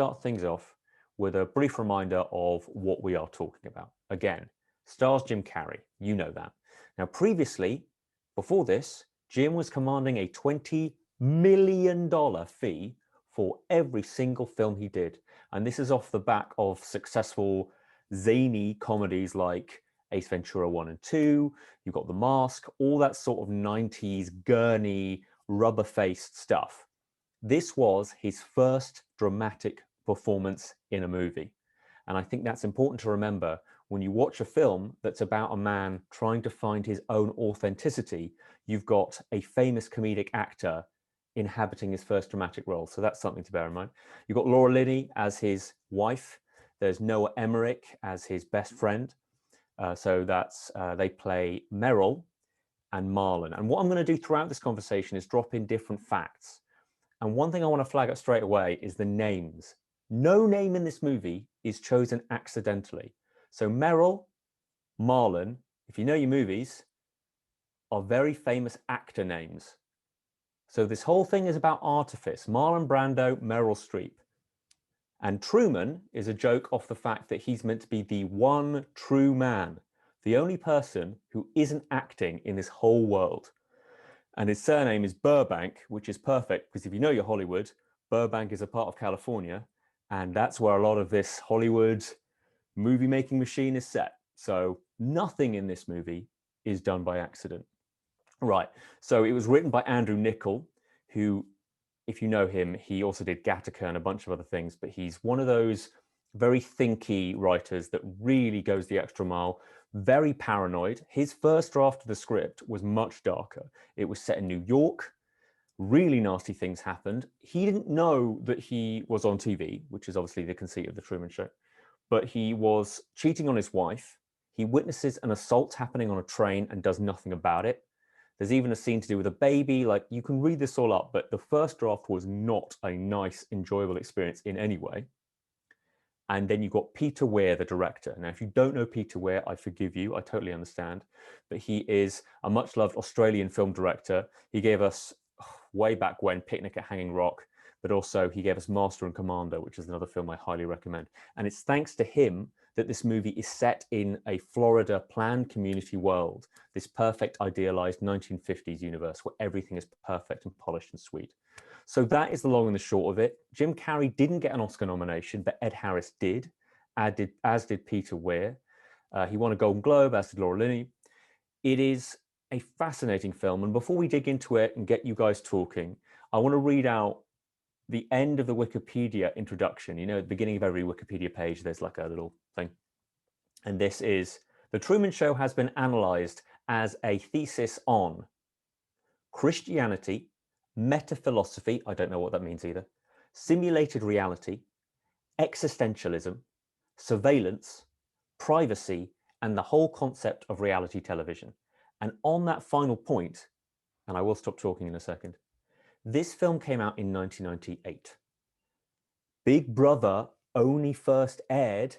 start things off with a brief reminder of what we are talking about. Again, stars Jim Carrey, you know that. Now, previously, before this, Jim was commanding a $20 million fee for every single film he did. And this is off the back of successful zany comedies like Ace Ventura 1 and 2, you've got The Mask, all that sort of 90s gurney, rubber-faced stuff. This was his first dramatic performance in a movie. And I think that's important to remember when you watch a film that's about a man trying to find his own authenticity, you've got a famous comedic actor inhabiting his first dramatic role. So that's something to bear in mind. You've got Laura Linney as his wife. There's Noah Emmerich as his best friend. So that's they play Merrill and Marlon. And what I'm going to do throughout this conversation is drop in different facts. And one thing I want to flag up straight away is the names. No name in this movie is chosen accidentally. So Merrill, Marlon, if you know your movies, are very famous actor names. So this whole thing is about artifice. Marlon Brando, Meryl Streep. And Truman is a joke off the fact that he's meant to be the one true man, the only person who isn't acting in this whole world. And his surname is Burbank, which is perfect because if you know your Hollywood, Burbank is a part of California, and that's where a lot of this Hollywood movie making machine is set. So nothing in this movie is done by accident. Right, so it was written by Andrew Niccol, who, if you know him, he also did Gattaca and a bunch of other things, but he's one of those very thinky writers that really goes the extra mile, very paranoid. His first draft of the script was much darker. It was set in New York. Really nasty things happened. He didn't know that he was on TV, which is obviously the conceit of the Truman Show, but he was cheating on his wife. He witnesses an assault happening on a train and does nothing about it. There's even a scene to do with a baby. Like, you can read this all up, but the first draft was not a nice, enjoyable experience in any way. And then you've got Peter Weir, the director. Now, if you don't know Peter Weir, I forgive you. I totally understand. But he is a much-loved Australian film director. He gave us, way back when, Picnic at Hanging Rock, but also he gave us Master and Commander, which is another film I highly recommend. And it's thanks to him that this movie is set in a Florida planned community world, this perfect idealized 1950s universe where everything is perfect and polished and sweet. So that is the long and the short of it. Jim Carrey didn't get an Oscar nomination, but Ed Harris did, as did Peter Weir. He won a Golden Globe, as did Laura Linney. It is a fascinating film. And before we dig into it and get you guys talking, I want to read out the end of the Wikipedia introduction. You know, at the beginning of every Wikipedia page, there's like a little thing. And this is, The Truman Show has been analyzed as a thesis on Christianity, metaphilosophy, I don't know what that means either, simulated reality, existentialism, surveillance, privacy, and the whole concept of reality television. And on that final point, and I will stop talking in a second, this film came out in 1998. Big Brother only first aired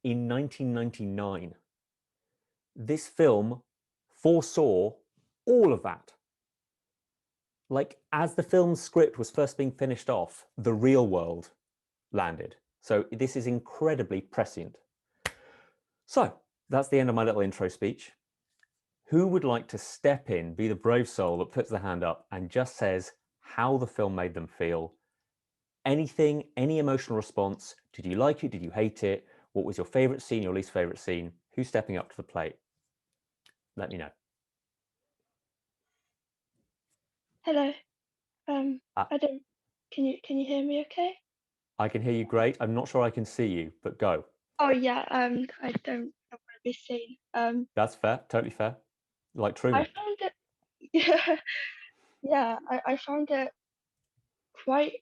in 1999. This film foresaw all of that. Like, as the film's script was first being finished off, the real world landed. So this is incredibly prescient. So that's the end of my little intro speech. Who would like to step in, be the brave soul that puts their hand up and just says how the film made them feel? Anything, any emotional response? Did you like it? Did you hate it? What was your favorite scene, your least favorite scene? Who's stepping up to the plate? Let me know. Hello. I don't. Can you hear me? Okay. I can hear you great. I'm not sure I can see you, but go. Oh yeah. I don't want to be seen. That's fair. Totally fair. Like I Truman. found it. Yeah. Yeah. I found it quite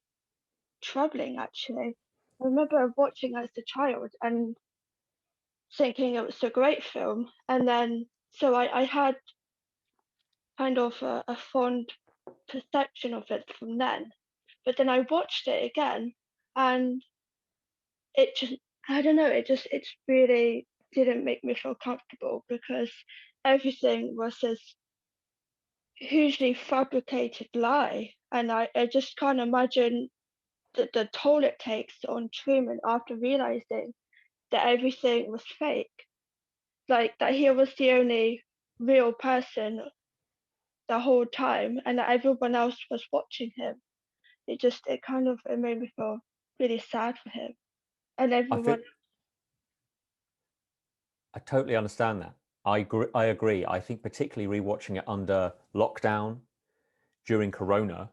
troubling actually. I remember watching as a child and thinking it was a great film, and then so I had kind of a fond perception of it from then. But then I watched it again, and it just, I don't know, it really didn't make me feel comfortable because everything was this hugely fabricated lie, and I just can't imagine the toll it takes on Truman after realizing that everything was fake, like that he was the only real person the whole time, and that everyone else was watching him. It made me feel really sad for him and I feel everyone. I totally understand that. I agree. I think particularly rewatching it under lockdown during Corona,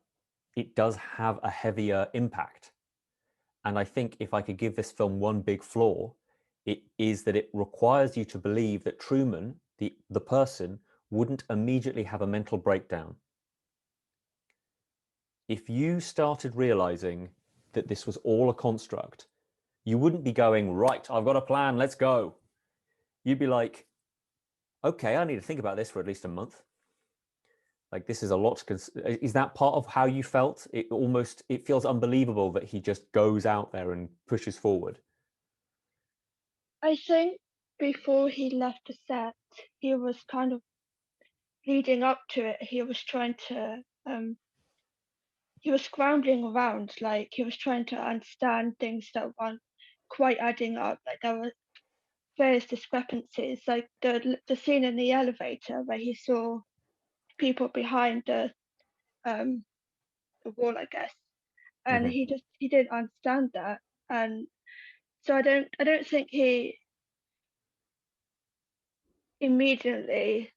it does have a heavier impact. And I think if I could give this film one big flaw, it is that it requires you to believe that Truman, the person, wouldn't immediately have a mental breakdown. If you started realizing that this was all a construct, you wouldn't be going, right, I've got a plan, let's go. You'd be like, okay, I need to think about this for at least a month. Like, this is a lot. Is that part of how you felt? It feels unbelievable that he just goes out there and pushes forward. I think before he left the set, he was kind of leading up to it. He was scrambling around, like he was trying to understand things that weren't quite adding up. Like there were various discrepancies, like the scene in the elevator where he saw people behind um the wall, I guess, and Mm-hmm. he didn't understand that, and so I don't think he immediately,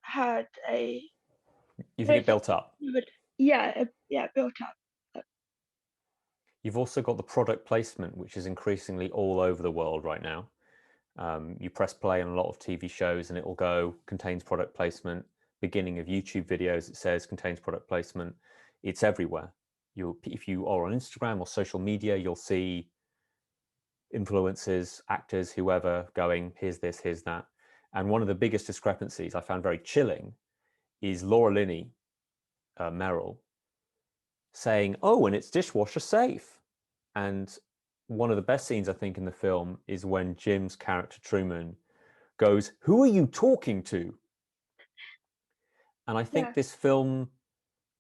had a. You I think don't it think built up? he would. Yeah, built up. You've also got the product placement, which is increasingly all over the world right now. You press play on a lot of TV shows and it will go contains product placement. Beginning of YouTube videos, it says contains product placement. It's everywhere. If you are on Instagram or social media, you'll see influencers, actors, whoever going, here's this, here's that. And one of the biggest discrepancies I found very chilling is Laura Linney, Meryl, saying, oh, and it's dishwasher safe. And one of the best scenes, I think, in the film is when Jim's character, Truman, goes, who are you talking to? And I think Yeah. this film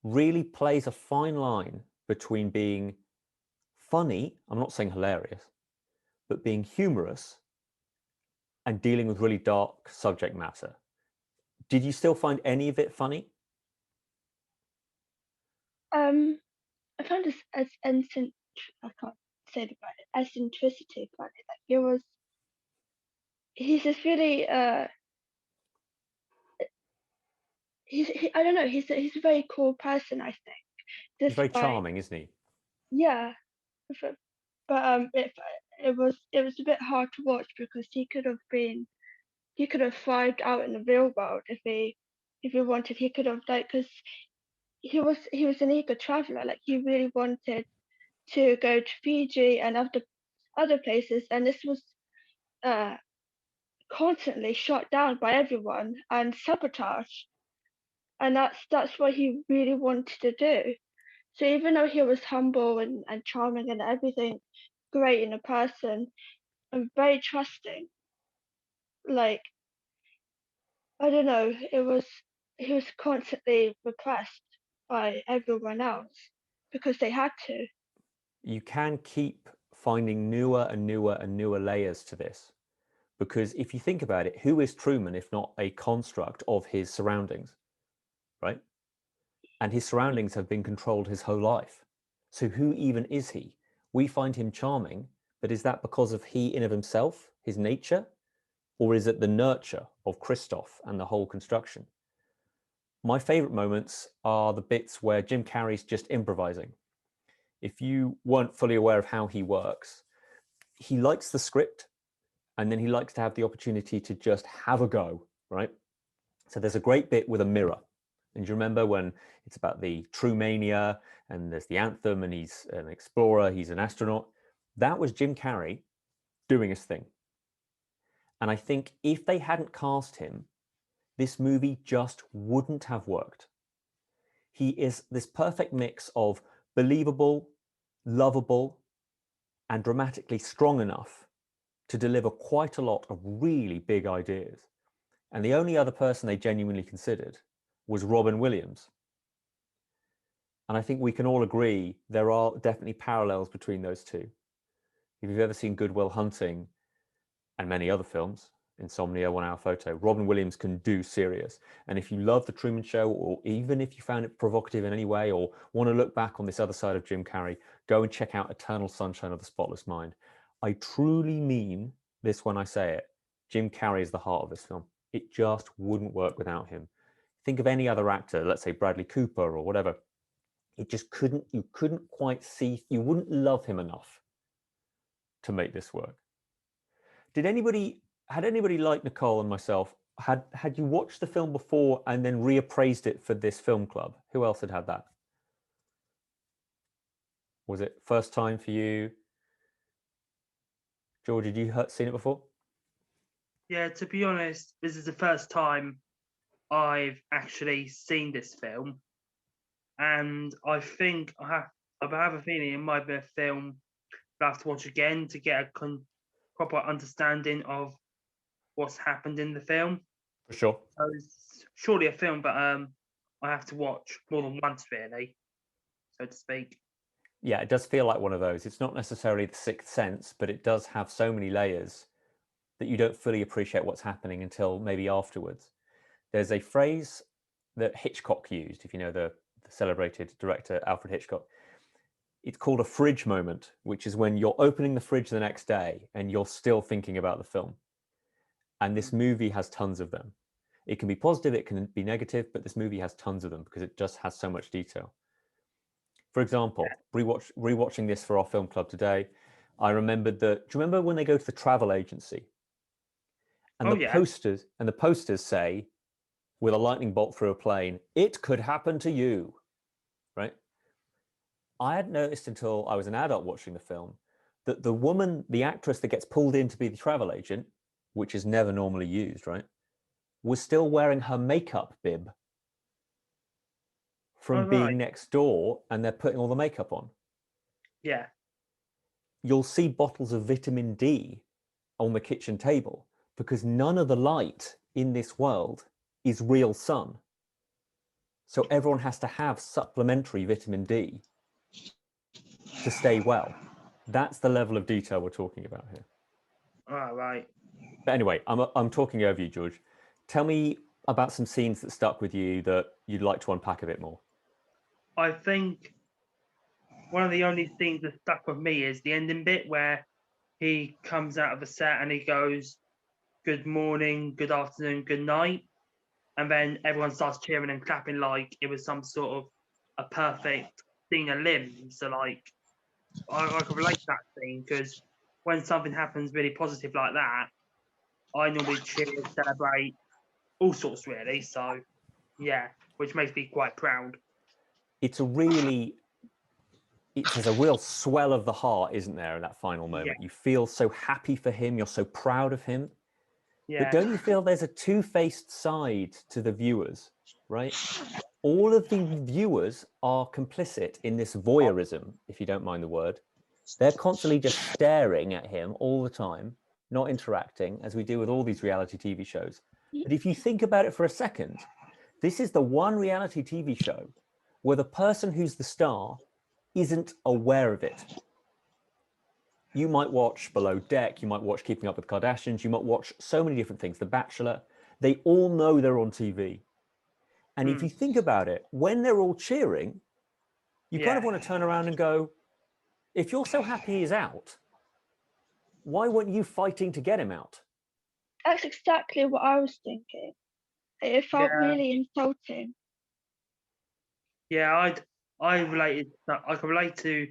really plays a fine line between being funny, I'm not saying hilarious, but being humorous and dealing with really dark subject matter. Did you still find any of it funny? Um, I found this as I can't say the word, eccentricity funny. Like he's just really I don't know, he's a very cool person, I think. He's very Despite charming, isn't he? Yeah, but it was a bit hard to watch because he could have thrived out in the real world if he wanted. He could have, like, because he was an eager traveler. Like he really wanted to go to Fiji and other places, and this was uh constantly shot down by everyone and sabotaged, and that's what he really wanted to do. So even though he was humble and charming and everything great in a person and very trusting, like, I don't know, he was constantly repressed by everyone else because they had to. You can keep finding newer and newer and newer layers to this. Because if you think about it, who is Truman if not a construct of his surroundings, right? And his surroundings have been controlled his whole life. So who even is he? We find him charming, but is that because of he in of himself, his nature? Or is it the nurture of Christoph and the whole construction? My favorite moments are the bits where Jim Carrey's just improvising. If you weren't fully aware of how he works, he likes the script and then he likes to have the opportunity to just have a go, right? So there's a great bit with a mirror. And do you remember when it's about the Trumania and there's the anthem and he's an explorer, he's an astronaut? That was Jim Carrey doing his thing. And I think if they hadn't cast him, this movie just wouldn't have worked. He is this perfect mix of believable, lovable, and dramatically strong enough to deliver quite a lot of really big ideas. And the only other person they genuinely considered was Robin Williams. And I think we can all agree there are definitely parallels between those two. If you've ever seen Good Will Hunting and many other films, Insomnia, 1 Hour Photo, Robin Williams can do serious. And if you love The Truman Show, or even if you found it provocative in any way, or want to look back on this other side of Jim Carrey, go and check out Eternal Sunshine of the Spotless Mind. I truly mean this when I say it. Jim Carrey is the heart of this film. It just wouldn't work without him. Think of any other actor, let's say Bradley Cooper or whatever. It just couldn't, you couldn't quite see, you wouldn't love him enough to make this work. Had anybody like Nicole and myself, had you watched the film before and then reappraised it for this film club? Who else had that? Was it first time for you? George, had you seen it before? Yeah, to be honest, this is the first time I've actually seen this film, and I think I have a feeling it might be a film I have to watch again to get a proper understanding of what's happened in the film. For sure. So it's surely a film, but I have to watch more than once, really, so to speak. Yeah, it does feel like one of those. It's not necessarily The Sixth Sense, but it does have so many layers that you don't fully appreciate what's happening until maybe afterwards. There's a phrase that Hitchcock used, if you know the celebrated director Alfred Hitchcock. It's called a fridge moment, which is when you're opening the fridge the next day and you're still thinking about the film. And this movie has tons of them. It can be positive, it can be negative, but this movie has tons of them because it just has so much detail. For example, rewatching this for our film club today, I remembered that, do you remember when they go to the travel agency? And the posters say, with a lightning bolt through a plane, it could happen to you, right? I had noticed until I was an adult watching the film that the woman, the actress that gets pulled in to be the travel agent, which is never normally used, right, was still wearing her makeup bib from being next door, and they're putting all the makeup on. Yeah. You'll see bottles of vitamin D on the kitchen table because none of the light in this world is real sun. So everyone has to have supplementary vitamin D to stay well. That's the level of detail we're talking about here. All right. But anyway, I'm talking over you, George. Tell me about some scenes that stuck with you that you'd like to unpack a bit more. I think one of the only scenes that stuck with me is the ending bit where he comes out of the set and he goes, "Good morning, good afternoon, good night," and then everyone starts cheering and clapping like it was some sort of a perfect thing of limb. So like, I can relate to that scene because when something happens really positive like that, I normally cheer, celebrate, all sorts really. So yeah, which makes me quite proud. There's a real swell of the heart, isn't there, in that final moment? Yeah. You feel so happy for him, you're so proud of him. Yeah. But don't you feel there's a two-faced side to the viewers, right? All of the viewers are complicit in this voyeurism, if you don't mind the word. They're constantly just staring at him all the time, not interacting, as we do with all these reality TV shows. But if you think about it for a second, this is the one reality TV show where the person who's the star isn't aware of it. You might watch Below Deck, you might watch Keeping Up with the Kardashians, you might watch so many different things, The Bachelor. They all know they're on TV. And if you think about it, when they're all cheering, you kind of want to turn around and go, if you're so happy he's out, why weren't you fighting to get him out? That's exactly what I was thinking. It felt really insulting. Yeah, I can relate to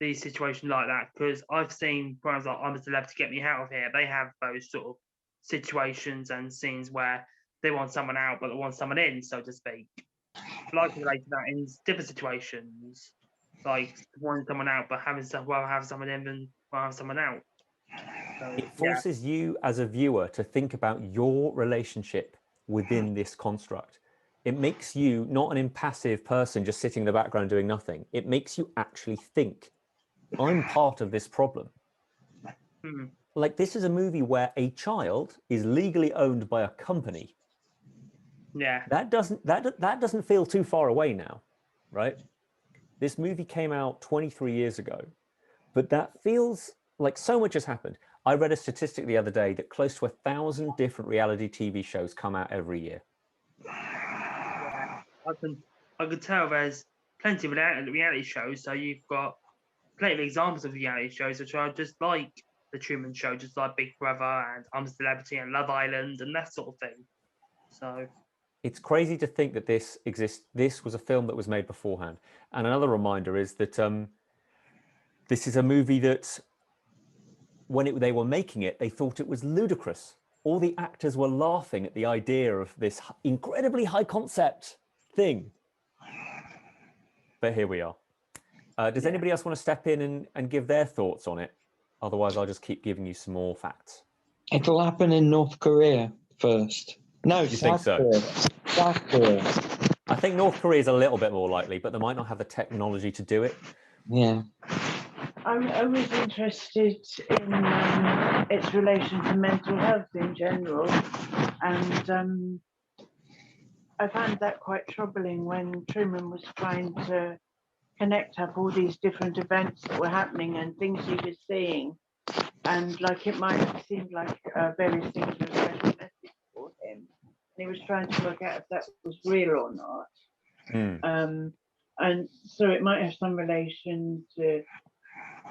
the situation like that because I've seen brands like I'm a Celeb to Get Me Out of Here. They have those sort of situations and scenes where they want someone out but they want someone in, so to speak. But I can relate to that in different situations, like wanting someone out but having someone in than have someone out. So, it forces you as a viewer to think about your relationship within this construct. It makes you not an impassive person just sitting in the background doing nothing. It makes you actually think, I'm part of this problem. Like, this is a movie where a child is legally owned by a company. Yeah. That doesn't feel too far away now, right? This movie came out 23 years ago, but that feels like so much has happened. I read a statistic the other day that close to 1,000 different reality TV shows come out every year. Yeah, I can tell there's plenty of reality shows. So you've got plenty of examples of reality shows which are just like the Truman Show, just like Big Brother and I'm a Celebrity and Love Island and that sort of thing. So it's crazy to think that this exists. This was a film that was made beforehand. And another reminder is that this is a movie that when they were making it, they thought it was ludicrous. All the actors were laughing at the idea of this incredibly high concept thing. But here we are. Does anybody else want to step in and give their thoughts on it? Otherwise, I'll just keep giving you some more facts. It'll happen in North Korea first. No, You think so? South Korea. I think North Korea is a little bit more likely, but they might not have the technology to do it. Yeah. I was interested in its relation to mental health in general, and I found that quite troubling when Truman was trying to connect up all these different events that were happening and things he was seeing, and like it might have seemed like various things were a special message for him, and he was trying to work out if that was real or not. And so it might have some relation to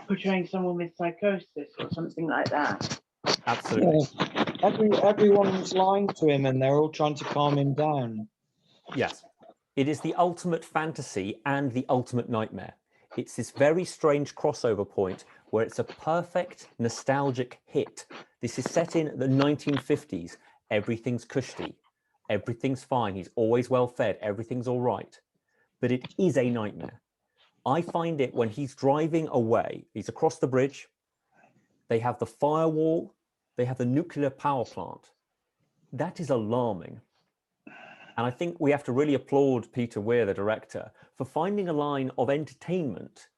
portraying someone with psychosis or something like that. Absolutely. Yeah. Everyone was lying to him and they're all trying to calm him down. Yes. It is the ultimate fantasy and the ultimate nightmare. It's this very strange crossover point where it's a perfect nostalgic hit. This is set in the 1950s. Everything's cushy. Everything's fine. He's always well fed. Everything's all right. But it is a nightmare. I find it when he's driving away, he's across the bridge, they have the firewall, they have the nuclear power plant. That is alarming. And I think we have to really applaud Peter Weir, the director, for finding a line of entertainment.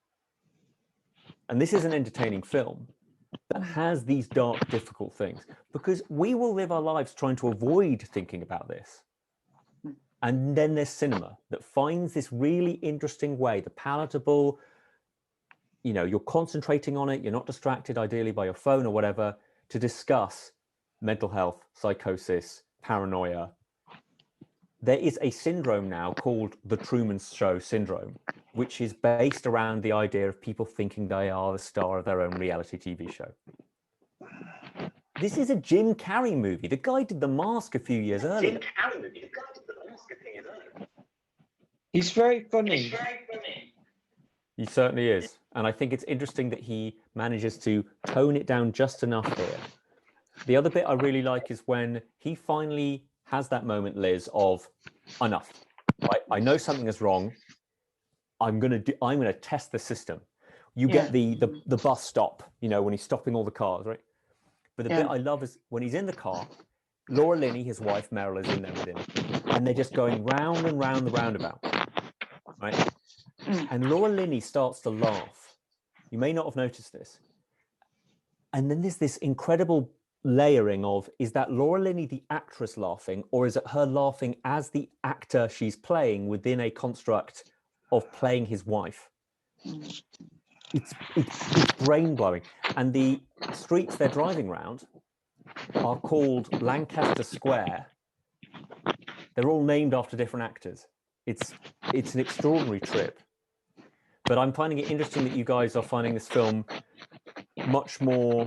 And this is an entertaining film that has these dark, difficult things, because we will live our lives trying to avoid thinking about this. And then there's cinema that finds this really interesting way, the palatable, you know, you're concentrating on it, you're not distracted ideally by your phone or whatever, to discuss mental health, psychosis, paranoia. There is a syndrome now called the Truman Show syndrome, which is based around the idea of people thinking they are the star of their own reality TV show. This is a Jim Carrey movie. The guy did The Mask a few years earlier. He's very funny. He certainly is. And I think it's interesting that he manages to tone it down just enough here. The other bit I really like is when he finally has that moment, Liz, of enough. Right? I know something is wrong. I'm gonna test the system. You get the bus stop, you know, when he's stopping all the cars, right? But the bit I love is when he's in the car, Laura Linney, his wife, Meryl, is in there with him. And they're just going round and round the roundabout, right? And Laura Linney starts to laugh. You may not have noticed this. And then there's this incredible layering of, is that Laura Linney, the actress, laughing, or is it her laughing as the actor she's playing within a construct of playing his wife? It's brain-blowing. And the streets they're driving around are called Lancaster Square. They're all named after different actors. It's an extraordinary trip. But I'm finding it interesting that you guys are finding this film much more,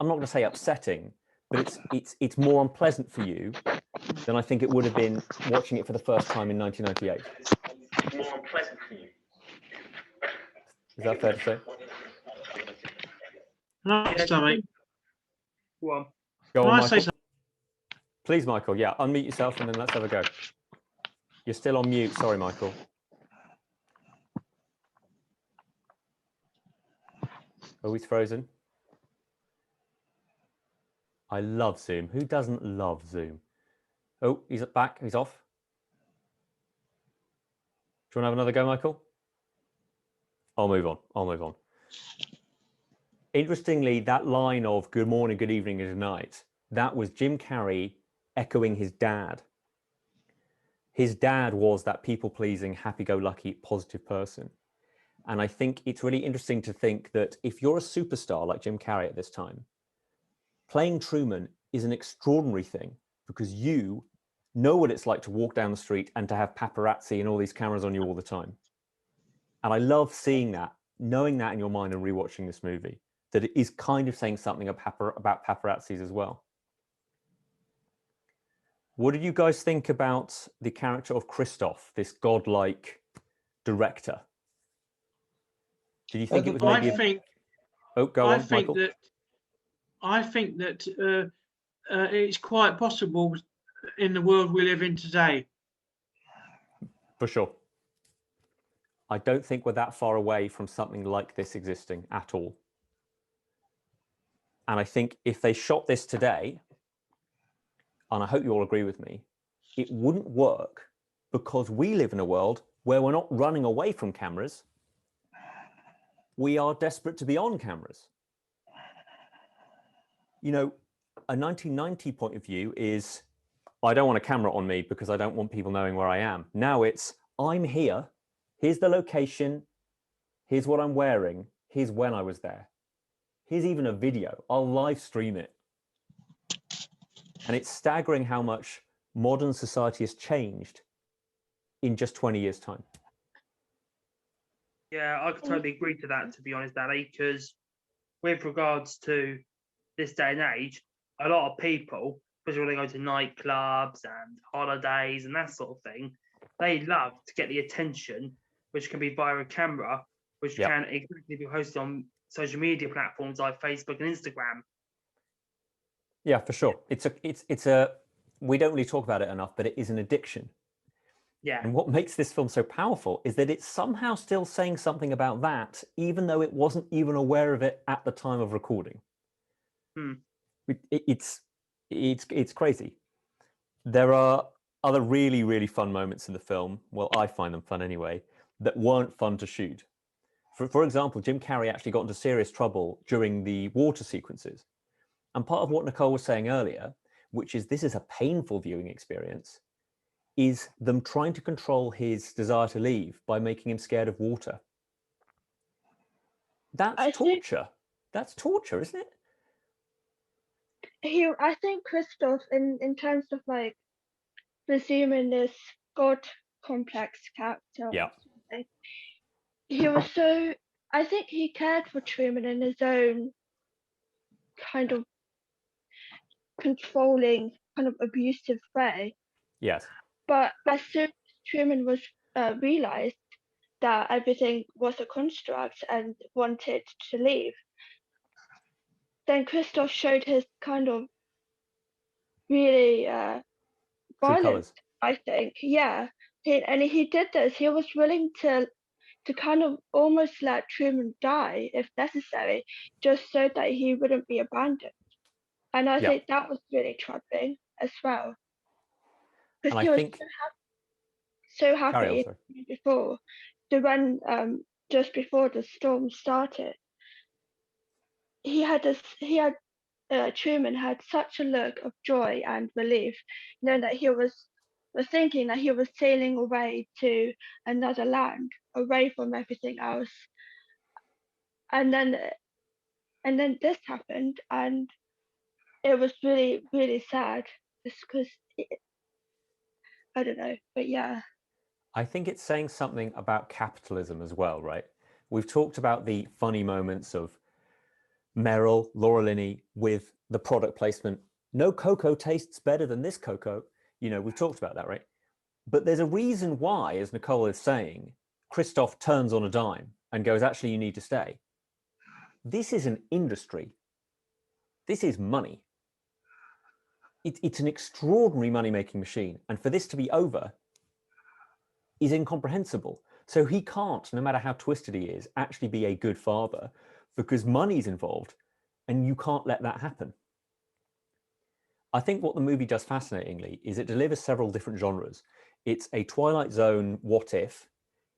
I'm not going to say upsetting, but it's more unpleasant for you than I think it would have been watching it for the first time in 1998. More unpleasant for you. Is that fair to say? No, sorry. go on. Go Can on, I say Michael. something? Please, Michael. Yeah, unmute yourself and then let's have a go. You're still on mute. Sorry, Michael. Oh, he's frozen. I love Zoom. Who doesn't love Zoom? Oh, he's back. He's off. Do you want to have another go, Michael? I'll move on. Interestingly, that line of good morning, good evening, and good night, that was Jim Carrey echoing his dad. his dad was that people-pleasing, happy-go-lucky, positive person. And I think it's really interesting to think that if you're a superstar like Jim Carrey at this time, playing Truman is an extraordinary thing because you know what it's like to walk down the street and to have paparazzi and all these cameras on you all the time. And I love seeing that, knowing that in your mind and rewatching this movie, that it is kind of saying something about paparazzis as well. What did you guys think about the character of Christoph, this godlike director? Did you think it was maybe? Oh, go on, Michael. I think that it's quite possible in the world we live in today. For sure. I don't think we're that far away from something like this existing at all. And I think if they shot this today, and I hope you all agree with me, it wouldn't work because we live in a world where we're not running away from cameras. We are desperate to be on cameras. You know, a 1990 point of view is, I don't want a camera on me because I don't want people knowing where I am. Now it's, I'm here. Here's the location. Here's what I'm wearing. Here's when I was there. Here's even a video. I'll live stream it. And it's staggering how much modern society has changed in just 20 years' time. Yeah, I could totally agree to that, to be honest, Ali, because with regards to this day and age, a lot of people, especially when they go to nightclubs and holidays and that sort of thing, they love to get the attention, which can be via a camera, which can exactly be posted on social media platforms like Facebook and Instagram. Yeah, for sure. It's a we don't really talk about it enough, but it is an addiction. Yeah. And what makes this film so powerful is that it's somehow still saying something about that, even though it wasn't even aware of it at the time of recording. It's crazy. There are other really, really fun moments in the film. Well, I find them fun anyway, that weren't fun to shoot. For example, Jim Carrey actually got into serious trouble during the water sequences. And part of what Nicole was saying earlier, which is this is a painful viewing experience, is them trying to control his desire to leave by making him scared of water. That's torture. That's torture, isn't it? I think Christoph, in terms of like resuming this god complex character, he was so, I think he cared for Truman in his own kind of controlling, kind of abusive way. Yes. But as soon as Truman was realized that everything was a construct and wanted to leave, then Christoph showed his kind of really violence, I think. Yeah. He did this. He was willing to kind of almost let Truman die if necessary, just so that he wouldn't be abandoned. And I think that was really troubling as well. Because he was so happy before. So when just before the storm started, Truman had such a look of joy and relief, knowing that he was thinking that he was sailing away to another land, away from everything else. And then this happened, and it was really, really sad, just because I don't know, but yeah. I think it's saying something about capitalism as well, right? We've talked about the funny moments of Meryl, Laura Linney with the product placement. No cocoa tastes better than this cocoa. You know, we've talked about that, right? But there's a reason why, as Nicole is saying, Christoph turns on a dime and goes, actually, you need to stay. This is an industry. This is money. It's an extraordinary money-making machine. And for this to be over is incomprehensible. So he can't, no matter how twisted he is, actually be a good father because money's involved and you can't let that happen. I think what the movie does fascinatingly is it delivers several different genres. It's a Twilight Zone what if.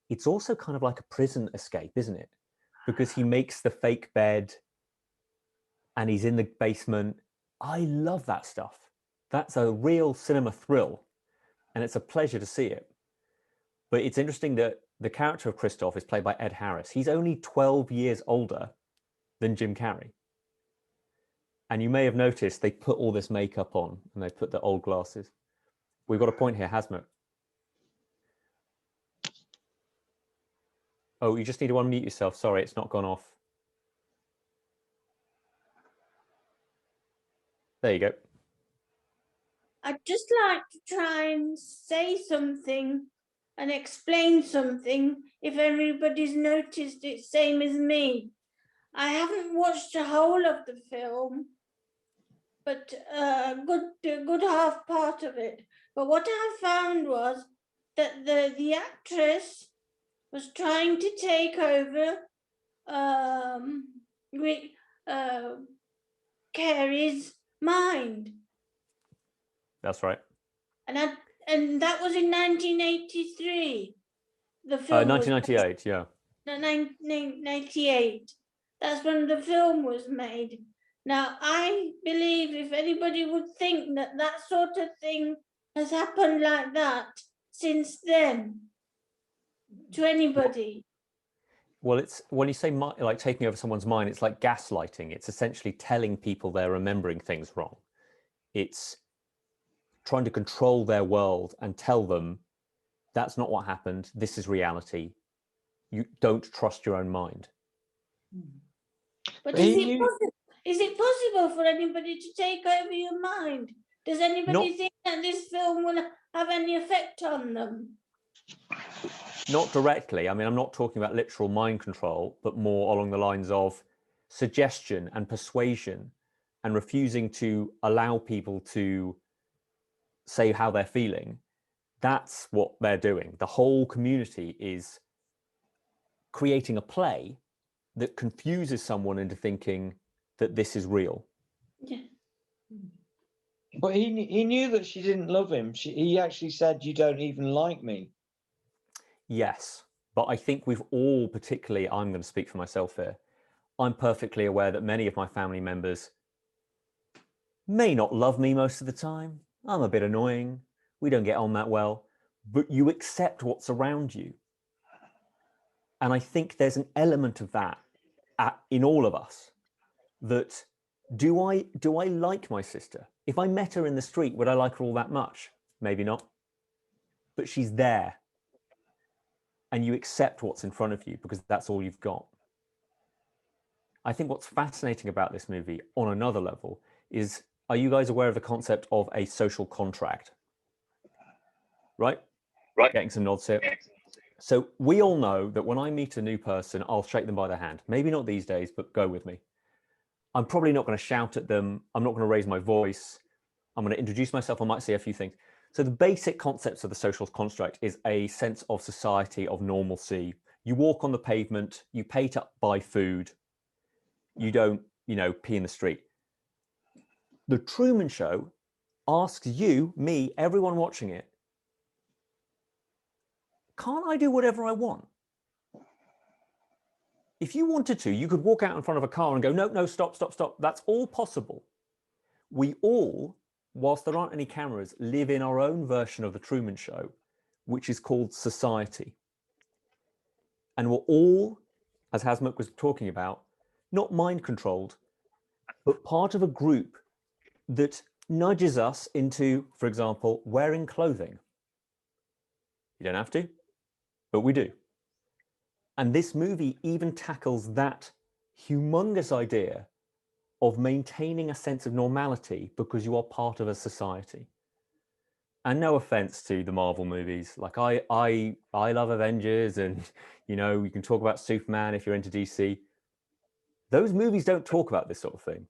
It's also kind of like a prison escape, isn't it? Because he makes the fake bed and he's in the basement. I love that stuff. That's a real cinema thrill. and it's a pleasure to see it. But it's interesting that the character of Christoph is played by Ed Harris. He's only 12 years older than Jim Carrey. And you may have noticed they put all this makeup on and they put the old glasses. We've got a point here, Hasmut. Oh, you just need to unmute yourself. Sorry, it's not gone off. There you go. I'd just like to try and say something and explain something if everybody's noticed it, same as me. I haven't watched the whole of the film, but a good half part of it. But what I found was that the actress was trying to take over Carrie's mind. That's right. And that was in 1983. The film 1998, was, yeah. 1998. That's when the film was made. Now, I believe if anybody would think that that sort of thing has happened like that since then, to anybody. Well, it's when you say like taking over someone's mind, it's like gaslighting. It's essentially telling people they're remembering things wrong. It's trying to control their world and tell them that's not what happened. This is reality. You don't trust your own mind. But is it possible for anybody to take over your mind? Does anybody think that this film will have any effect on them? Not directly. I mean, I'm not talking about literal mind control, but more along the lines of suggestion and persuasion and refusing to allow people to say how they're feeling. That's what they're doing. The whole community is creating a play that confuses someone into thinking that this is real. Yeah. But he knew that she didn't love him. He actually said, "You don't even like me." Yes, but I think we've all, particularly, I'm going to speak for myself here, I'm perfectly aware that many of my family members may not love me most of the time. I'm a bit annoying. We don't get on that well, but you accept what's around you. And I think there's an element of that in all of us, that do I like my sister? If I met her in the street, would I like her all that much? Maybe not. But she's there. And you accept what's in front of you because that's all you've got. I think what's fascinating about this movie on another level is, are you guys aware of the concept of a social contract? Right? Getting some nods here. So we all know that when I meet a new person, I'll shake them by the hand. Maybe not these days, but go with me. I'm probably not going to shout at them. I'm not going to raise my voice. I'm going to introduce myself. I might say a few things. So the basic concepts of the social construct is a sense of society, of normalcy. You walk on the pavement, you pay to buy food. You don't, pee in the street. The Truman Show asks you, me, everyone watching it, can't I do whatever I want? If you wanted to, you could walk out in front of a car and go, no, stop. That's all possible. We all, whilst there aren't any cameras, live in our own version of the Truman Show, which is called society. And we're all, as Hasmuk was talking about, not mind controlled, but part of a group that nudges us into, for example, wearing clothing. You don't have to, but we do. And this movie even tackles that humongous idea of maintaining a sense of normality because you are part of a society. And no offense to the Marvel movies, like I love Avengers, and you can talk about Superman if you're into DC. Those movies don't talk about this sort of thing.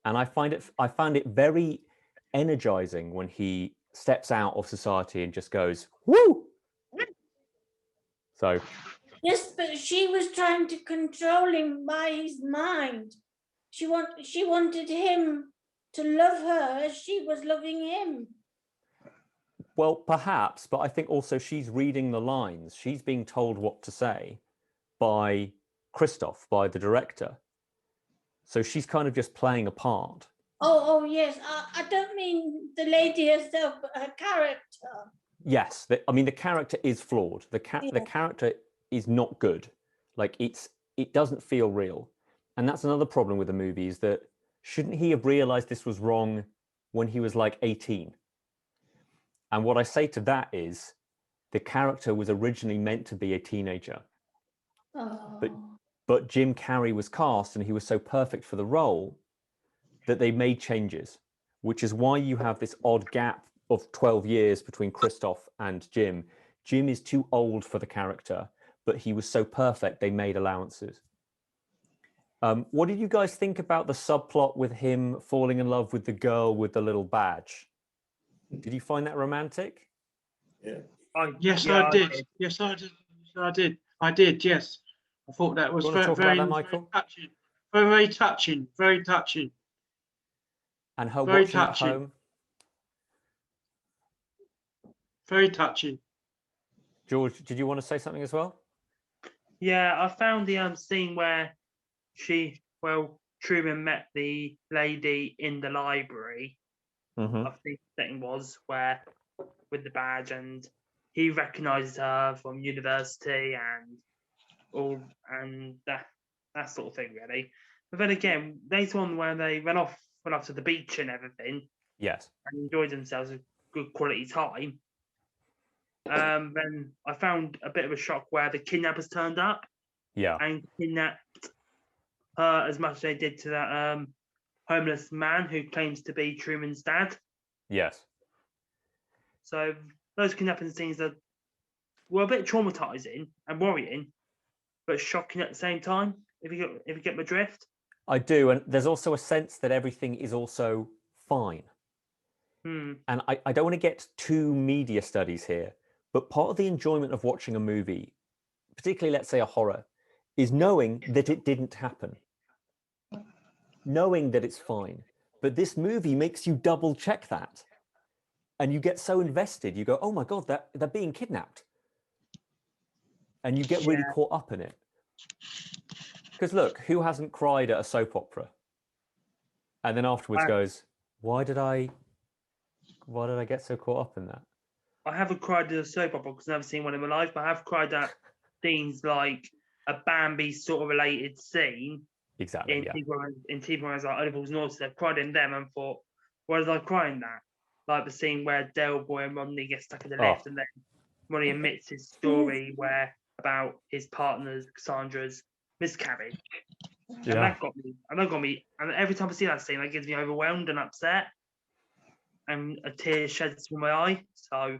And I find it very energizing when he steps out of society and just goes, woo! So. Yes, but she was trying to control him by his mind. She wanted him to love her as she was loving him. Well, perhaps, but I think also she's reading the lines. She's being told what to say by Christoph, by the director. So she's kind of just playing a part. Oh, yes. I don't mean the lady herself, but her character. Yes, I mean the character is flawed. The Yeah. character is not good. Like it doesn't feel real, and that's another problem with the movie is that shouldn't he have realized this was wrong when he was like 18? And what I say to that is the character was originally meant to be a teenager, Oh. but Jim Carrey was cast and he was so perfect for the role that they made changes, which is why you have this odd gap of 12 years between Christoph and Jim. Jim is too old for the character, but he was so perfect, they made allowances. What did you guys think about the subplot with him falling in love with the girl with the little badge? Did you find that romantic? Yeah. Yes, Yeah, I did. Yes, I did. I did. I did. Yes, I thought that was You wanna very, talk about very, that, very Michael? touching. Very, very touching. Very touching. And her Very watching at touching. home? Very touching. George, did you want to say something as well? Yeah, I found the scene where Truman met the lady in the library. Mm-hmm. I think the setting was where with the badge, and he recognises her from university and all, and that sort of thing really. But then again, later on when they went off to the beach and everything Yes. and enjoyed themselves a good quality time. Then I found a bit of a shock where the kidnappers turned up Yeah. and kidnapped her as much as they did to that homeless man who claims to be Truman's dad. Yes. So those kidnapping scenes were a bit traumatizing and worrying, but shocking at the same time. If you get my drift. I do, and there's also a sense that everything is also fine. And I don't want to get too media studies here, but part of the enjoyment of watching a movie, particularly let's say a horror, is knowing that it didn't happen. Knowing that it's fine. But this movie makes you double check that. And you get so invested, you go, oh my God, they're being kidnapped. And you get really caught up in it. Because look, who hasn't cried at a soap opera? And then afterwards goes, why did I get so caught up in that? I haven't cried at a soap opera because I've never seen one in my life, but I have cried at things like a Bambi sort of related scene. Exactly. In TV programs like Oliver's North, I've cried in them and thought, why did I cry in that? Like the scene where Dale Boy and Rodney get stuck in the lift, and then Rodney admits his story about his partner's Cassandra's miscarriage. And that got me. And every time I see that scene, that gets me overwhelmed and upset. And a tear sheds from my eye. So,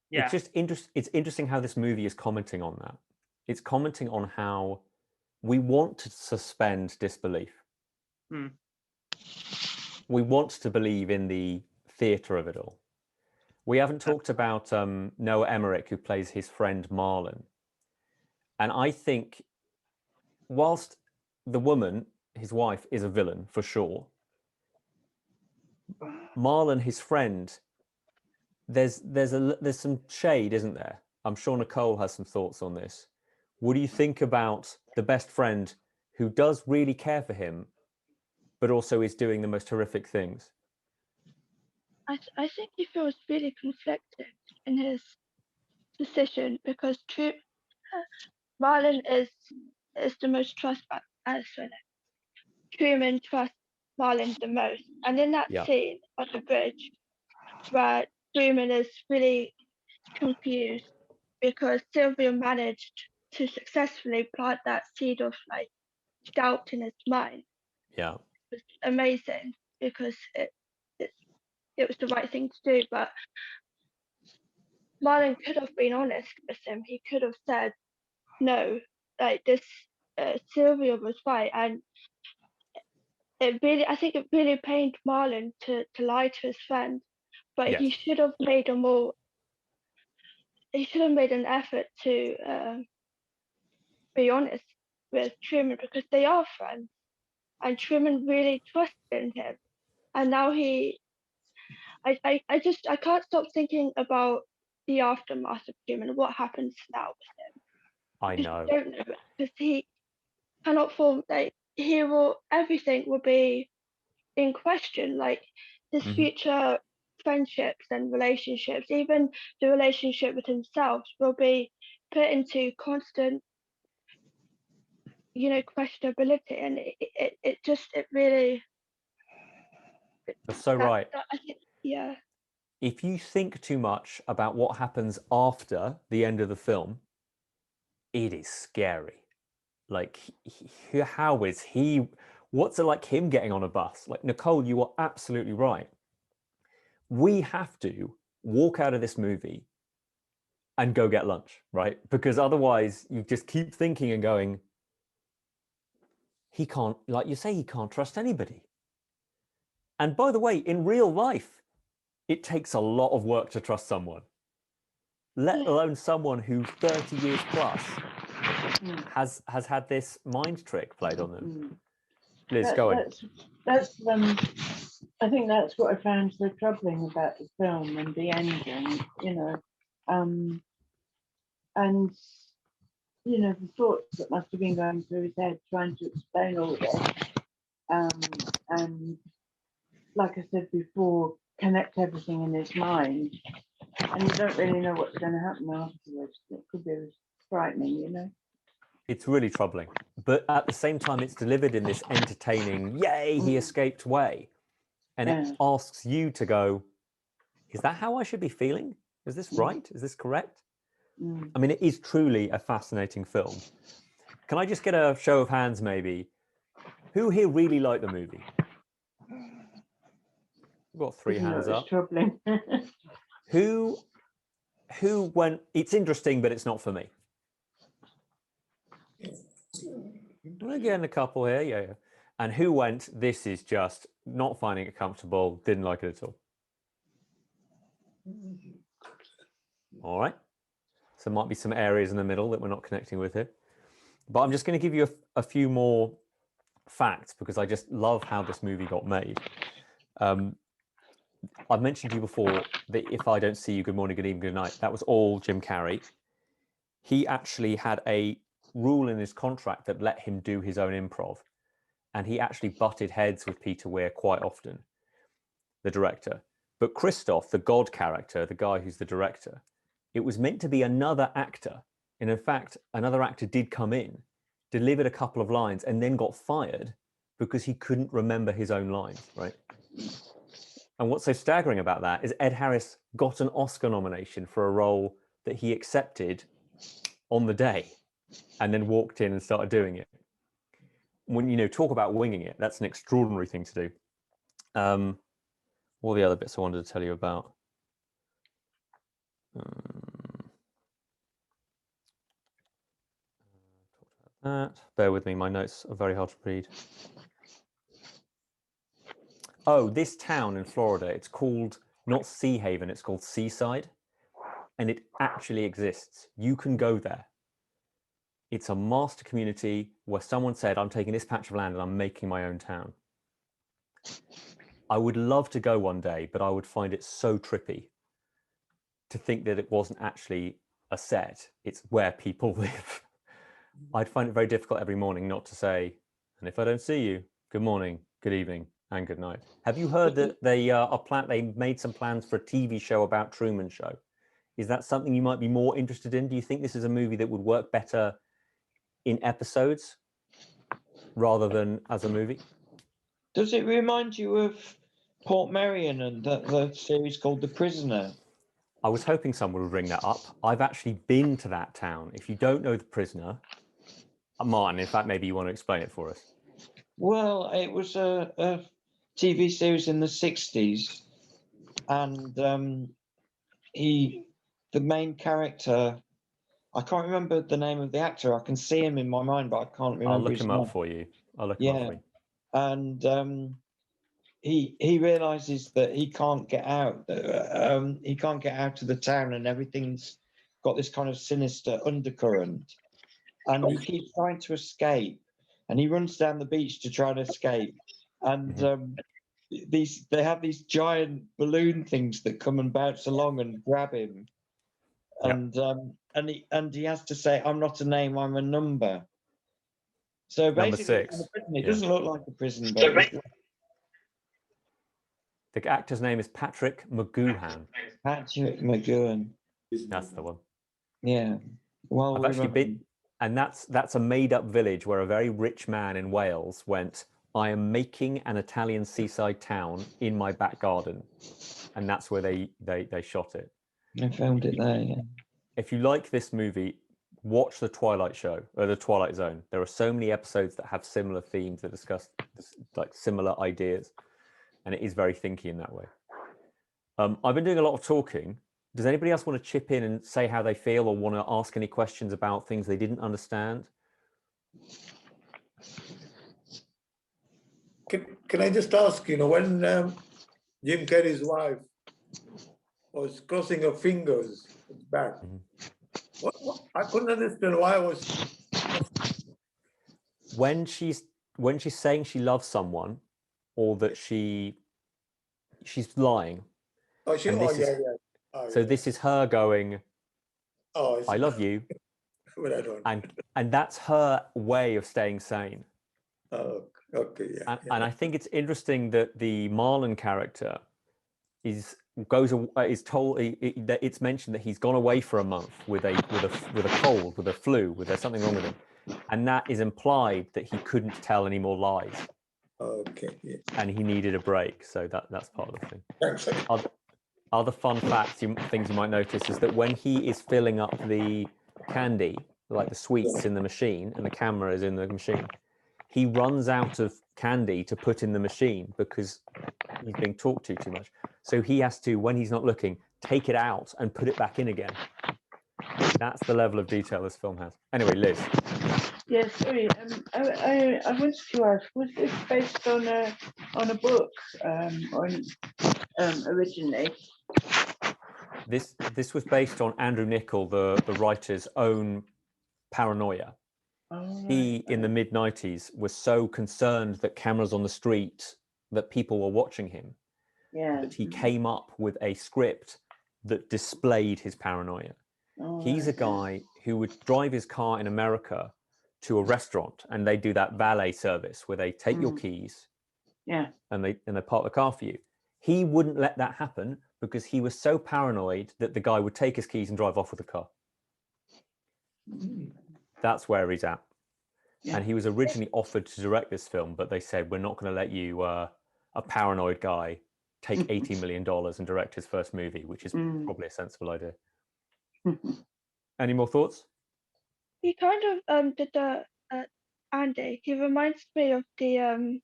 yeah. It's just it's interesting how this movie is commenting on that. It's commenting on how we want to suspend disbelief. We want to believe in the theatre of it all. We haven't talked about Noah Emmerich, who plays his friend Marlon. And I think whilst the woman, his wife, is a villain for sure, Marlon, his friend, there's some shade, isn't there? I'm sure Nicole has some thoughts on this. What do you think about the best friend who does really care for him, but also is doing the most horrific things? I think he feels really conflicted in his decision because Marlon is the most trustworthy. Truman trusts Marlon the most, and in that scene on the bridge, where Truman is really confused because Sylvia managed to successfully plant that seed of like doubt in his mind. Yeah, it was amazing because it was the right thing to do, but Marlon could have been honest with him. He could have said, no, like this, Sylvia was right. And I think it really pained Marlon to lie to his friend, but he should have made an effort to be honest with Truman because they are friends. And Truman really trusted in him. And now I can't stop thinking about the aftermath of Truman, what happens now with him. I know. I don't know because he cannot form everything will be in question. Like his Mhm. future friendships and relationships, even the relationship with himself, will be put into constant, questionability, and it really. You're so right. I think, yeah. If you think too much about what happens after the end of the film, it is scary. Like, how is he? What's it like him getting on a bus? Like, Nicole, you are absolutely right. We have to walk out of this movie and go get lunch, right? Because otherwise you just keep thinking and going, he can't, like you say, he can't trust anybody. And by the way, in real life, it takes a lot of work to trust someone, let alone someone who 30 years plus has had this mind trick played on them. Liz, go on. That's I think that's what I found so troubling about the film and the ending, and the thoughts that must have been going through his head trying to explain all this, and like I said before, connect everything in his mind, and you don't really know what's going to happen afterwards. It could be frightening, It's really troubling, but at the same time, it's delivered in this entertaining, yay, he escaped way. And it asks you to go, is that how I should be feeling? Is this right? Is this correct? I mean, it is truly a fascinating film. Can I just get a show of hands, maybe? Who here really liked the movie? We've got 3 hands up. Troubling. Who went, it's interesting, but it's not for me? We're getting a couple here, yeah. And who went, this is just not finding it comfortable, didn't like it at all? All right. So there might be some areas in the middle that we're not connecting with here. But I'm just going to give you a few more facts because I just love how this movie got made. I've mentioned to you before that If I Don't See You, Good Morning, Good Evening, Good Night, that was all Jim Carrey. He actually had a rule in his contract that let him do his own improv. And he actually butted heads with Peter Weir quite often, the director. But Christoph, the God character, the guy who's the director, it was meant to be another actor. And in fact, another actor did come in, delivered a couple of lines, and then got fired because he couldn't remember his own lines, right? And what's so staggering about that is Ed Harris got an Oscar nomination for a role that he accepted on the day and then walked in and started doing it. When, talk about winging it, that's an extraordinary thing to do. All the other bits I wanted to tell you about. That. Bear with me, my notes are very hard to read. Oh, this town in Florida, it's called not Sea Haven, it's called Seaside. And it actually exists. You can go there. It's a master community where someone said, I'm taking this patch of land and I'm making my own town. I would love to go one day, but I would find it so trippy to think that it wasn't actually a set. It's where people live. I'd find it very difficult every morning not to say, and if I don't see you, good morning, good evening, and good night. Have you heard that they made some plans for a TV show about Truman Show? Is that something you might be more interested in? Do you think this is a movie that would work better in episodes rather than as a movie? Does it remind you of Port Merion and the series called The Prisoner? I was hoping someone would bring that up. I've actually been to that town. If you don't know The Prisoner, Martin, in fact, maybe you want to explain it for us. Well, it was a TV series in the 60s, and the main character, I can't remember the name of the actor. I can see him in my mind, but I can't remember. I'll look his him name. up for you. I'll look him up for you. And he realizes that he can't get out. He can't get out of the town, and everything's got this kind of sinister undercurrent. And he keeps trying to escape, and he runs down the beach to try and escape. And they have these giant balloon things that come and bounce along and grab him. And he has to say, "I'm not a name, I'm a number." So Number basically, 6. it doesn't look like a prison, but The actor's name is Patrick McGoohan. Patrick McGoohan. That's the one. Yeah. Well, I've actually been, and that's a made-up village where a very rich man in Wales went, I am making an Italian seaside town in my back garden. And that's where they shot it. I found it there, yeah. If you like this movie, watch The Twilight Show, or The Twilight Zone. There are so many episodes that have similar themes that discuss like similar ideas. And it is very thinky in that way. I've been doing a lot of talking. Does anybody else want to chip in and say how they feel or want to ask any questions about things they didn't understand? Can I just ask, when Jim Carrey's wife was crossing her fingers back, I couldn't understand why I was. When she's saying she loves someone, or that she's lying. Oh, yeah. Oh, so yeah. this is her going, I love you. But I don't. And that's her way of staying sane. Oh, okay, yeah. And I think it's interesting that the Marlon character is told that it's mentioned that he's gone away for a month with a cold, with a flu, there's something wrong with him, and that is implied that he couldn't tell any more lies. Okay. Yeah. And he needed a break, so that's part of the thing. Thanks. Other fun facts, things you might notice, is that when he is filling up the candy, like the sweets in the machine, and the camera is in the machine, he runs out of candy to put in the machine because he's being talked to too much. So he has to, when he's not looking, take it out and put it back in again. That's the level of detail this film has. Anyway, Liz. Yes, sorry. I wanted to ask, was this based on a book originally? This was based on Andrew Niccol, the writer's own paranoia. Oh, He, in the mid-90s, was so concerned that cameras on the street, that people were watching him, that he came up with a script that displayed his paranoia. Oh, He's a guy who would drive his car in America to a restaurant, and they do that valet service where they take your keys, and they park the car for you. He wouldn't let that happen because he was so paranoid that the guy would take his keys and drive off with the car. That's where he's at. And he was originally offered to direct this film, but they said, we're not going to let you, a paranoid guy, take $80 million and direct his first movie, which is probably a sensible idea. Any more thoughts? He kind of did the Andy. He reminds me of the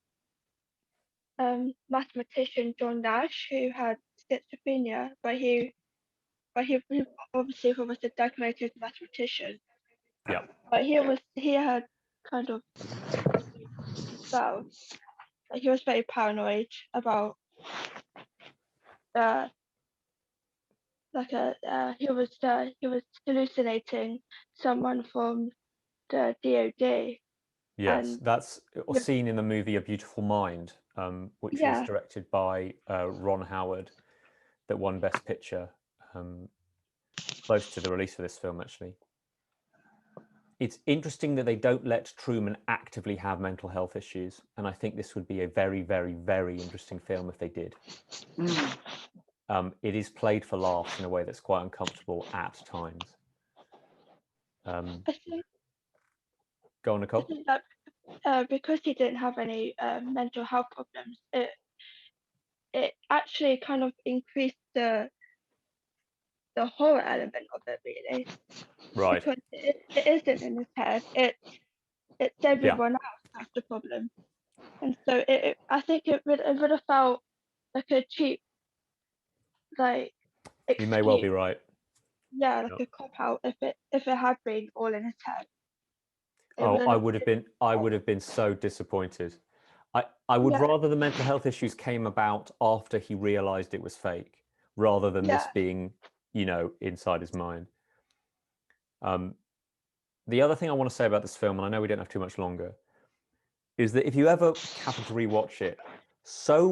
mathematician John Nash, who had schizophrenia, but he obviously was a decorated mathematician. Yeah. But he had kind of he was very paranoid about he was hallucinating someone from the DOD. Yes, and that's seen in the movie A Beautiful Mind, which was directed by Ron Howard, that won Best Picture, close to the release of this film, actually. It's interesting that they don't let Truman actively have mental health issues, and I think this would be a very, very, very interesting film if they did. It is played for laughs in a way that's quite uncomfortable at times. I think, Go on, Nicole. I think that because he didn't have any mental health problems, it actually kind of increased the horror element of it, really. Right. Because it isn't in his head. It's everyone else that's the problem. And so I think it would have felt like a cheap, like, You may well be excuse. right. Yeah, like a cop out if it had been all in his head. I would have been so disappointed. I would rather the mental health issues came about after he realized it was fake, rather than this being, inside his mind. The other thing I want to say about this film, and I know we don't have too much longer, is that if you ever happen to rewatch it, so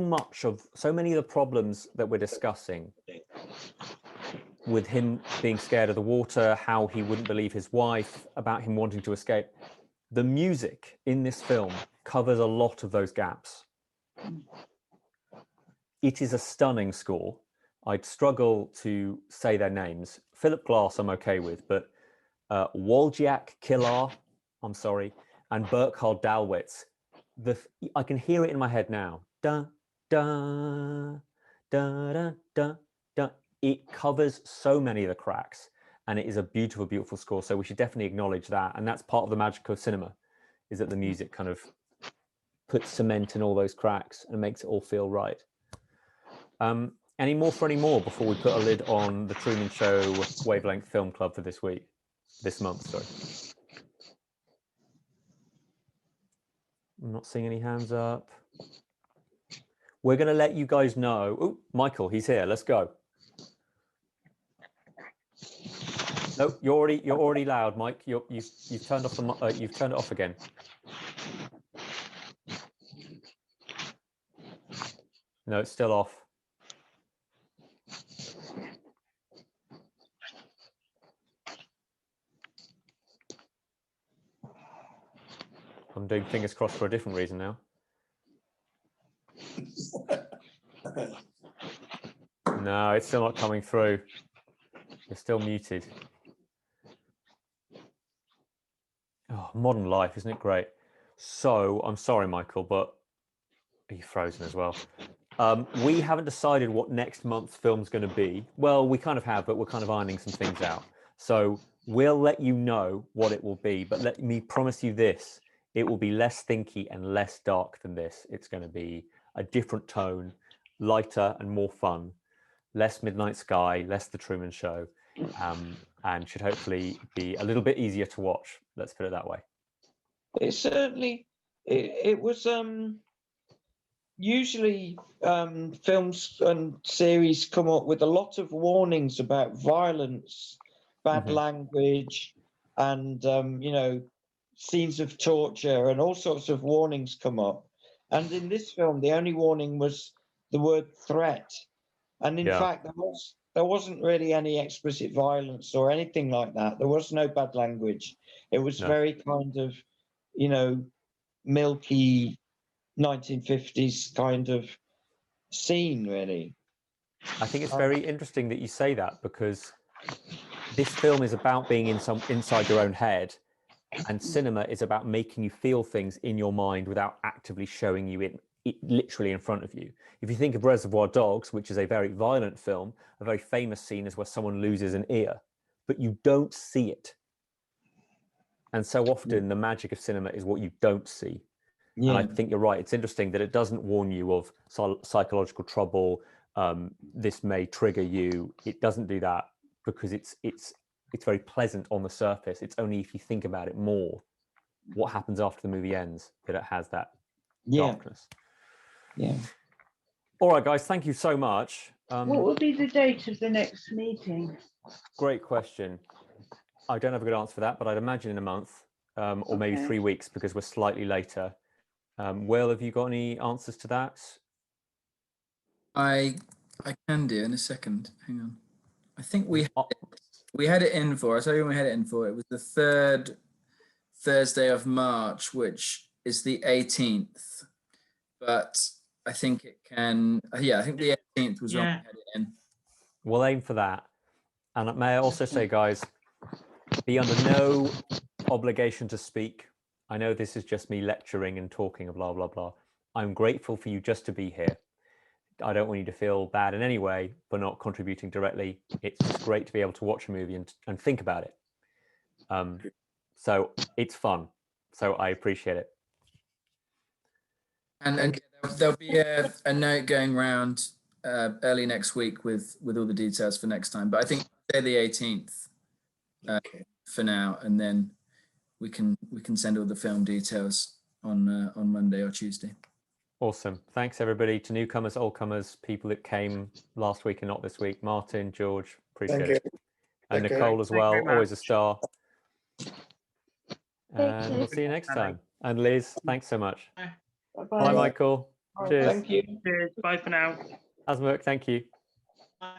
many of the problems that we're discussing, with him being scared of the water, how he wouldn't believe his wife, about him wanting to escape, the music in this film covers a lot of those gaps. It is a stunning score. I'd struggle to say their names. Philip Glass I'm okay with, but Wojciech Kilar, I'm sorry, and Burkhard Dalwitz, I can hear it in my head now. Da, da, da, da, da, da. It covers so many of the cracks, and it is a beautiful, beautiful score. So we should definitely acknowledge that. And that's part of the magic of cinema, is that the music kind of puts cement in all those cracks and makes it all feel right. Any more for any more before we put a lid on the Truman Show Wavelength Film Club for this month, sorry. I'm not seeing any hands up. We're going to let you guys know. Oh, Michael, he's here. Let's go. No, you're already loud, Mike. You've turned off the you've turned it off again. No, it's still off. I'm doing fingers crossed for a different reason now. No, it's still not coming through. You're still muted. Oh, modern life, isn't it great? So, I'm sorry, Michael, but are you frozen as well? We haven't decided what next month's film's going to be. Well, we kind of have, but we're kind of ironing some things out. So we'll let you know what it will be, but let me promise you this. It will be less thinky and less dark than this. It's going to be a different tone, lighter and more fun, less Midnight Sky, less The Truman Show, and should hopefully be a little bit easier to watch. Let's put it that way. It certainly, it was usually films and series come up with a lot of warnings about violence, bad language, and you know, scenes of torture, and all sorts of warnings come up. And in this film, the only warning was the word threat. And in fact, there wasn't really any explicit violence or anything like that. There was no bad language. It was very kind of, you know, milky 1950s kind of scene, really. I think it's very interesting that you say that, because this film is about being inside your own head, and cinema is about making you feel things in your mind without actively showing you it literally in front of you. If you think of Reservoir Dogs, which is a very violent film, a very famous scene is where someone loses an ear, but you don't see it. And so often the magic of cinema is what you don't see. And I think you're right. It's interesting that it doesn't warn you of psychological trouble. This may trigger you. It doesn't do that because it's very pleasant on the surface. It's only if you think about it more, what happens after the movie ends, that it has that darkness. Yeah. All right, guys. Thank you so much. What will be the date of the next meeting? Great question. I don't have a good answer for that, but I'd imagine in a month or maybe 3 weeks, because we're slightly later. Will, have you got any answers to that? I can do in a second. Hang on. I think we had it in for. I tell you when we had it in for. It was the 3rd Thursday of March, which is the 18th. But I think it can. I think the 18th was when we had it in. We'll aim for that. And may I also say, guys, be under no obligation to speak. I know this is just me lecturing and talking and blah, blah, blah. I'm grateful for you just to be here. I don't want you to feel bad in any way for not contributing directly. It's just great to be able to watch a movie and think about it. So it's fun. So I appreciate it. And there'll be a note going around early next week with all the details for next time. But I think they're the 18th for now, and then we can send all the film details on Monday or Tuesday. Awesome. Thanks everybody, to newcomers, old comers, people that came last week and not this week. Martin, George, appreciate it. And Nicole as well, always a star. And we'll see you next time. And Liz, thanks so much. Bye-bye. Bye, Michael. Cheers. Thank you. Cheers. Bye for now. Asmuk, thank you. Bye.